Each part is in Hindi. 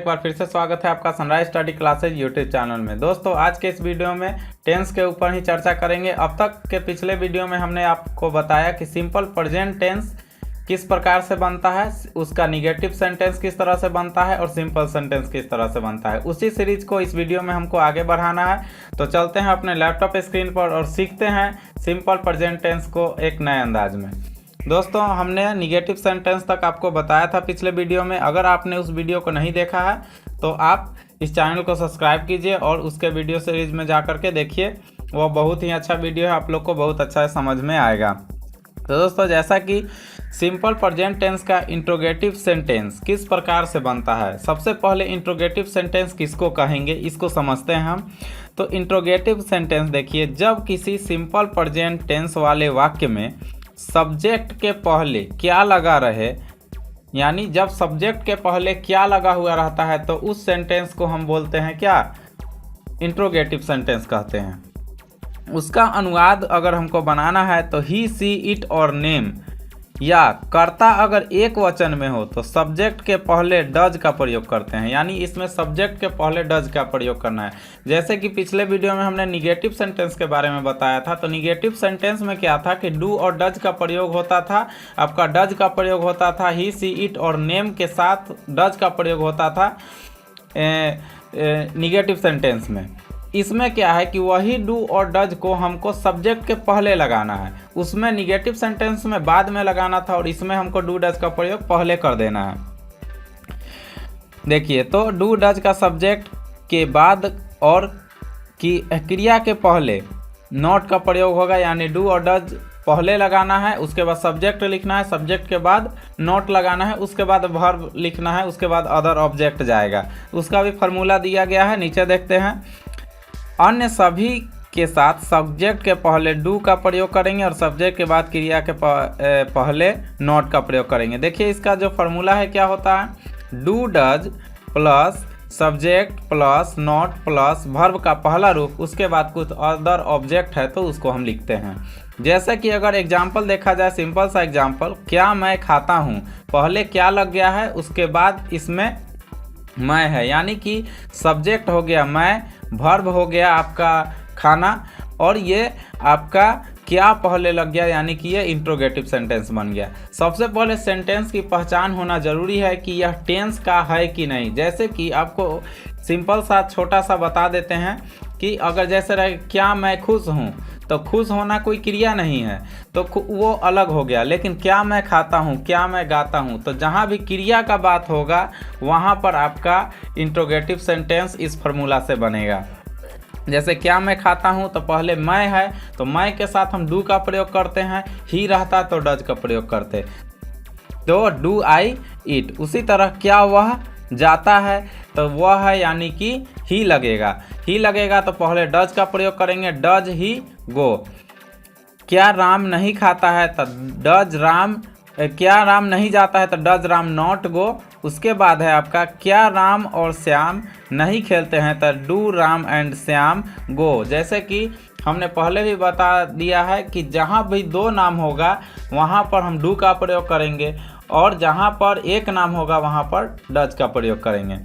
एक बार फिर से स्वागत है आपका sunrise study classes YouTube channel में। दोस्तों आज के इस वीडियो में टेंस के ऊपर ही चर्चा करेंगे। अब तक के पिछले वीडियो में हमने आपको बताया कि सिंपल प्रेजेंट टेंस किस प्रकार से बनता है, उसका निगेटिव सेंटेंस किस तरह से बनता है और सिंपल सेंटेंस किस तरह से बनता है। उसी सीरीज को इस वीडियो में हमको आगे बढ़ाना है। तो चलते हैं अपने लैपटॉप स्क्रीन पर और सीखते हैं सिंपल प्रेजेंट टेंस को एक नए अंदाज में। दोस्तों हमने निगेटिव सेंटेंस तक आपको बताया था पिछले वीडियो में। अगर आपने उस वीडियो को नहीं देखा है तो आप इस चैनल को सब्सक्राइब कीजिए और उसके वीडियो सीरीज में जा कर के देखिए, वो बहुत ही अच्छा वीडियो है, आप लोग को बहुत अच्छा समझ में आएगा। तो दोस्तों जैसा कि सिंपल प्रेजेंट टेंस का इंट्रोगेटिव सेंटेंस किस प्रकार से बनता है, सबसे पहले इंट्रोगेटिव सेंटेंस किसको कहेंगे इसको समझते हैं हम। तो इंट्रोगेटिव सेंटेंस देखिए, जब किसी सिंपल प्रेजेंट टेंस वाले वाक्य में सब्जेक्ट के पहले क्या लगा रहे, यानी जब सब्जेक्ट के पहले क्या लगा हुआ रहता है तो उस सेंटेंस को हम बोलते हैं क्या, इंट्रोगेटिव सेंटेंस कहते हैं। उसका अनुवाद अगर हमको बनाना है तो ही सी इट और नेम, या कर्ता अगर एक वचन में हो तो सब्जेक्ट के पहले डज का प्रयोग करते हैं, यानी इसमें सब्जेक्ट के पहले डज का प्रयोग करना है। जैसे कि पिछले वीडियो में हमने निगेटिव सेंटेंस के बारे में बताया था। तो निगेटिव सेंटेंस में क्या था कि डू और डज का प्रयोग होता था, आपका डज का प्रयोग होता था ही सी इट और नेम के साथ डज का प्रयोग होता था निगेटिव सेंटेंस में। इसमें क्या है कि वही डू और डज को हमको सब्जेक्ट के पहले लगाना है, उसमें निगेटिव सेंटेंस में बाद में लगाना था और इसमें हमको डू डज का प्रयोग पहले कर देना है। देखिए तो डू डज का सब्जेक्ट के बाद और की क्रिया के पहले नॉट का प्रयोग होगा, यानी डू और डज पहले लगाना है, उसके बाद सब्जेक्ट लिखना है, सब्जेक्ट के बाद नॉट लगाना है, उसके बाद वर्ब लिखना है, उसके बाद अदर ऑब्जेक्ट जाएगा। उसका भी फार्मूला दिया गया है, नीचे देखते हैं। अन्य सभी के साथ सब्जेक्ट के पहले डू का प्रयोग करेंगे और सब्जेक्ट के बाद क्रिया के पहले नॉट का प्रयोग करेंगे। देखिए इसका जो फार्मूला है क्या होता है, do does plus subject plus not plus verb का पहला रूप, उसके बाद कुछ अदर ऑब्जेक्ट है तो उसको हम लिखते हैं। जैसे कि अगर एग्जाम्पल देखा जाए, सिंपल सा एग्जाम्पल, क्या मैं खाता हूँ, पहले क्या लग गया है, उसके बाद इसमें मैं है, यानी कि सब्जेक्ट हो गया मैं, वर्ब हो गया आपका खाना, और ये आपका क्या पहले लग गया, यानी कि ये इंट्रोगेटिव सेंटेंस बन गया। सबसे पहले सेंटेंस की पहचान होना जरूरी है कि यह टेंस का है कि नहीं। जैसे कि आपको सिंपल सा छोटा सा बता देते हैं कि अगर जैसे रहे क्या मैं खुश हूँ, तो खुश होना कोई क्रिया नहीं है तो वो अलग हो गया। लेकिन क्या मैं खाता हूँ, क्या मैं गाता हूँ, तो जहाँ भी क्रिया का बात होगा वहाँ पर आपका इंट्रोगेटिव सेंटेंस इस फार्मूला से बनेगा। जैसे क्या मैं खाता हूँ तो पहले मैं है तो मैं के साथ हम डू का प्रयोग करते हैं, ही रहता तो डज का प्रयोग करते, तो डू आई ईट। उसी तरह क्या वह जाता है तो वह है, यानी कि ही लगेगा, ही लगेगा तो पहले डज का प्रयोग करेंगे, डज ही गो। क्या राम नहीं खाता है तो डज राम, क्या राम नहीं जाता है तो डज राम नॉट गो। उसके बाद है आपका क्या राम और श्याम नहीं खेलते हैं तो डू राम एंड श्याम गो। जैसे कि हमने पहले भी बता दिया है कि जहाँ भी दो नाम होगा वहाँ पर हम डू का प्रयोग करेंगे और जहाँ पर एक नाम होगा वहाँ पर डज का प्रयोग करेंगे।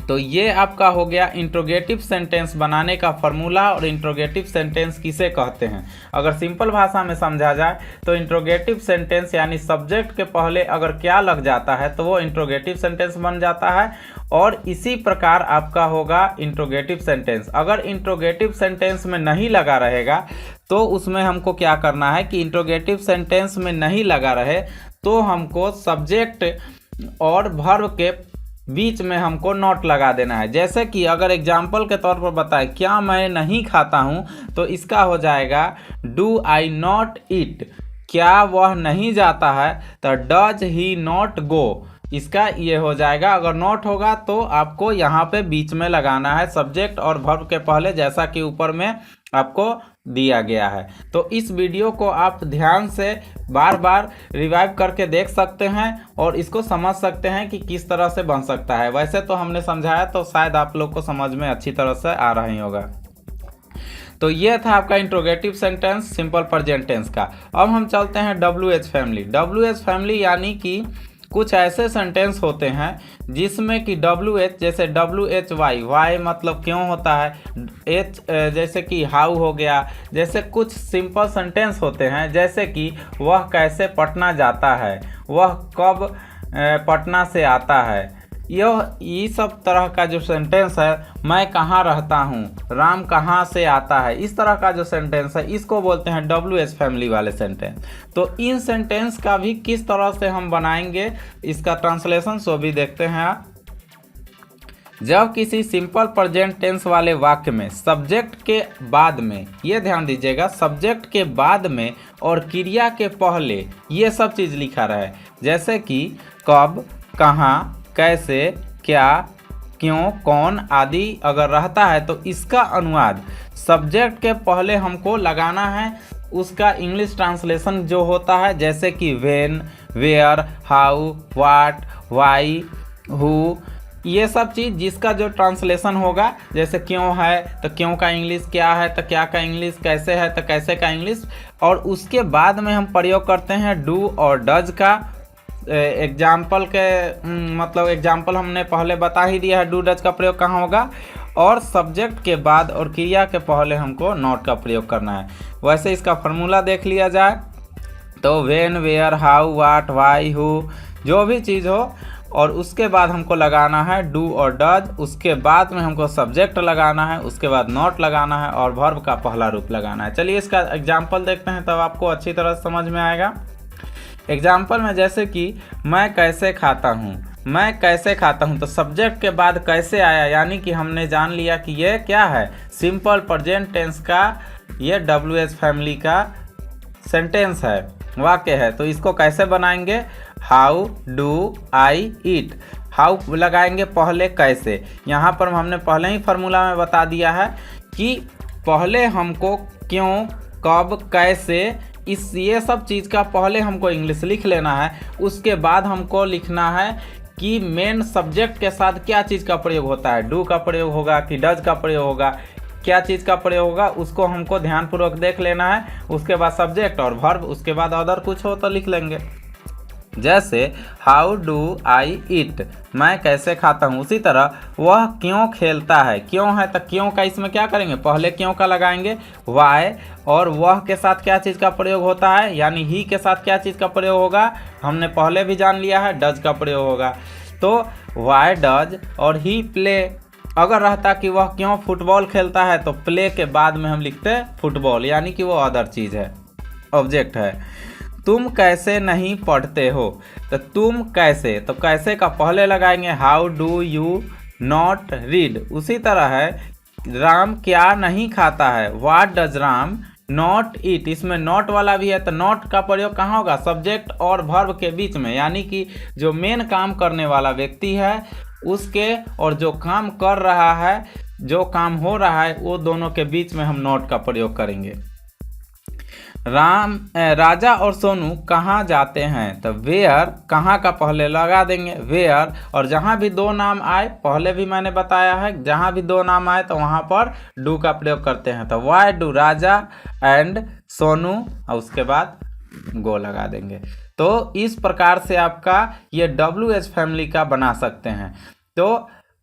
तो ये आपका हो गया इंट्रोगेटिव सेंटेंस बनाने का फार्मूला। और इंट्रोगेटिव सेंटेंस किसे कहते हैं, अगर सिंपल भाषा में समझा जाए तो इंट्रोगेटिव सेंटेंस यानी सब्जेक्ट के पहले अगर क्या लग जाता है तो वो इंट्रोगेटिव सेंटेंस बन जाता है। और इसी प्रकार आपका होगा इंट्रोगेटिव सेंटेंस। अगर इंट्रोगेटिव सेंटेंस में नहीं लगा रहेगा तो उसमें हमको क्या करना है कि इंट्रोगेटिव सेंटेंस में नहीं लगा रहे तो हमको सब्जेक्ट और वर्ब के बीच में हमको नॉट लगा देना है। जैसे कि अगर एग्जाम्पल के तौर पर बताएं, क्या मैं नहीं खाता हूँ तो इसका हो जाएगा डू आई नॉट ईट। क्या वह नहीं जाता है तो डज ही नॉट गो, इसका ये हो जाएगा। अगर नॉट होगा तो आपको यहाँ पे बीच में लगाना है सब्जेक्ट और वर्ब के पहले, जैसा कि ऊपर में आपको दिया गया है। तो इस वीडियो को आप ध्यान से बार बार रिवाइव करके देख सकते हैं और इसको समझ सकते हैं कि किस तरह से बन सकता है। वैसे तो हमने समझाया तो शायद आप लोग को समझ में अच्छी तरह से आ रहा ही होगा। तो ये था आपका interrogative sentence simple present tense का। अब हम चलते हैं WH फैमिली। WH फैमिली यानी कि कुछ ऐसे सेंटेंस होते हैं जिसमें कि WH जैसे WHY, वाई मतलब क्यों होता है, H जैसे कि हाउ हो गया। जैसे कुछ सिंपल सेंटेंस होते हैं जैसे कि वह कैसे पटना जाता है, वह कब पटना से आता है। ये सब तरह का जो सेंटेंस है, मैं कहाँ रहता हूँ, राम कहाँ से आता है, इस तरह का जो सेंटेंस है इसको बोलते हैं WH फैमिली वाले सेंटेंस। तो इन सेंटेंस का भी किस तरह से हम बनाएंगे इसका ट्रांसलेशन सो भी देखते हैं आप। जब किसी सिंपल प्रेजेंट टेंस वाले वाक्य में सब्जेक्ट के बाद में, ये ध्यान दीजिएगा, सब्जेक्ट के बाद में और क्रिया के पहले ये सब चीज़ लिखा रहे, जैसे कि कब, कहाँ, कैसे, क्या, क्यों, कौन आदि अगर रहता है तो इसका अनुवाद सब्जेक्ट के पहले हमको लगाना है। उसका इंग्लिश ट्रांसलेशन जो होता है जैसे कि when, where, how, what, why, who, ये सब चीज़ जिसका जो ट्रांसलेशन होगा, जैसे क्यों है तो क्यों का इंग्लिश, क्या है तो क्या का इंग्लिश, कैसे है तो कैसे का इंग्लिश। और उसके बाद में हम प्रयोग करते हैं डू और डज का। एग्जाम्पल के मतलब एग्जाम्पल हमने पहले बता ही दिया है डू डज का प्रयोग कहाँ होगा। और सब्जेक्ट के बाद और क्रिया के पहले हमको नॉट का प्रयोग करना है। वैसे इसका फार्मूला देख लिया जाए तो when, where, how, what, why, who, जो भी चीज़ हो और उसके बाद हमको लगाना है डू और डज, उसके बाद में हमको सब्जेक्ट लगाना है, उसके बाद नॉट लगाना है और वर्ब का पहला रूप लगाना है। चलिए इसका एग्जाम्पल देखते हैं तब आपको अच्छी तरह समझ में आएगा। एग्जाम्पल में जैसे कि मैं कैसे खाता हूँ, मैं कैसे खाता हूँ तो सब्जेक्ट के बाद कैसे आया, यानी कि हमने जान लिया कि ये क्या है, सिंपल प्रेजेंट टेंस का ये WH फैमिली का सेंटेंस है, वाक्य है। तो इसको कैसे बनाएंगे, how do I eat, how लगाएंगे पहले कैसे। यहाँ पर हमने पहले ही फार्मूला में बता दिया है कि पहले हमको क्यों, कब, कैसे, ये सब चीज़ का पहले हमको इंग्लिश लिख लेना है। उसके बाद हमको लिखना है कि मेन सब्जेक्ट के साथ क्या चीज़ का प्रयोग होता है, डू का प्रयोग होगा कि डज का प्रयोग होगा, क्या चीज़ का प्रयोग होगा उसको हमको ध्यानपूर्वक देख लेना है। उसके बाद सब्जेक्ट और वर्ब, उसके बाद अदर कुछ हो तो लिख लेंगे। जैसे हाउ डू आई ईट, मैं कैसे खाता हूँ। उसी तरह वह क्यों खेलता है, क्यों है तो क्यों का इसमें क्या करेंगे, पहले क्यों का लगाएंगे वाई, और वह के साथ क्या चीज़ का प्रयोग होता है, यानी ही के साथ क्या चीज़ का प्रयोग होगा हमने पहले भी जान लिया है, डज का प्रयोग होगा। तो वाई डज और ही प्ले, अगर रहता कि वह क्यों फुटबॉल खेलता है तो प्ले के बाद में हम लिखते फुटबॉल, यानी कि वो अदर चीज़ है, ऑब्जेक्ट है। तुम कैसे नहीं पढ़ते हो तो तुम कैसे, तो कैसे का पहले लगाएंगे how do you not read. उसी तरह है राम क्या नहीं खाता है, what does Ram not eat, इसमें नॉट वाला भी है तो नॉट का प्रयोग कहाँ होगा, सब्जेक्ट और वर्ब के बीच में, यानी कि जो मेन काम करने वाला व्यक्ति है उसके और जो काम कर रहा है, जो काम हो रहा है, वो दोनों के बीच में हम नॉट का प्रयोग करेंगे। राजा और सोनू कहाँ जाते हैं तो वेयर, कहाँ का पहले लगा देंगे वेयर, और जहाँ भी दो नाम आए, पहले भी मैंने बताया है जहाँ भी दो नाम आए तो वहाँ पर डू का प्रयोग करते हैं। तो why do Raja and Sonu, और उसके बाद गो लगा देंगे। तो इस प्रकार से आपका ये WH फैमिली का बना सकते हैं। तो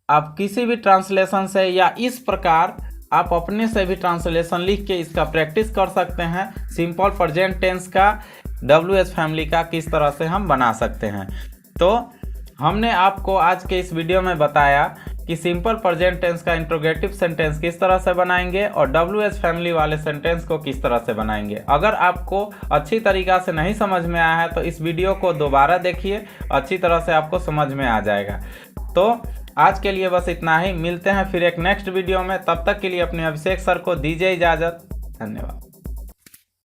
आप किसी भी ट्रांसलेशन से या इस प्रकार आप अपने से भी ट्रांसलेशन लिख के इसका प्रैक्टिस कर सकते हैं। सिंपल प्रेजेंट टेंस का WH फैमिली का किस तरह से हम बना सकते हैं। तो हमने आपको आज के इस वीडियो में बताया कि सिंपल प्रेजेंट टेंस का इंट्रोगेटिव सेंटेंस किस तरह से बनाएंगे और WH फैमिली वाले सेंटेंस को किस तरह से बनाएंगे। अगर आपको अच्छी तरीक़ा से नहीं समझ में आया है तो इस वीडियो को दोबारा देखिए, अच्छी तरह से आपको समझ में आ जाएगा। तो आज के लिए बस इतना ही, मिलते हैं फिर एक नेक्स्ट वीडियो में। तब तक के लिए अपने अभिषेक सर को दीजिए इजाज़त। धन्यवाद।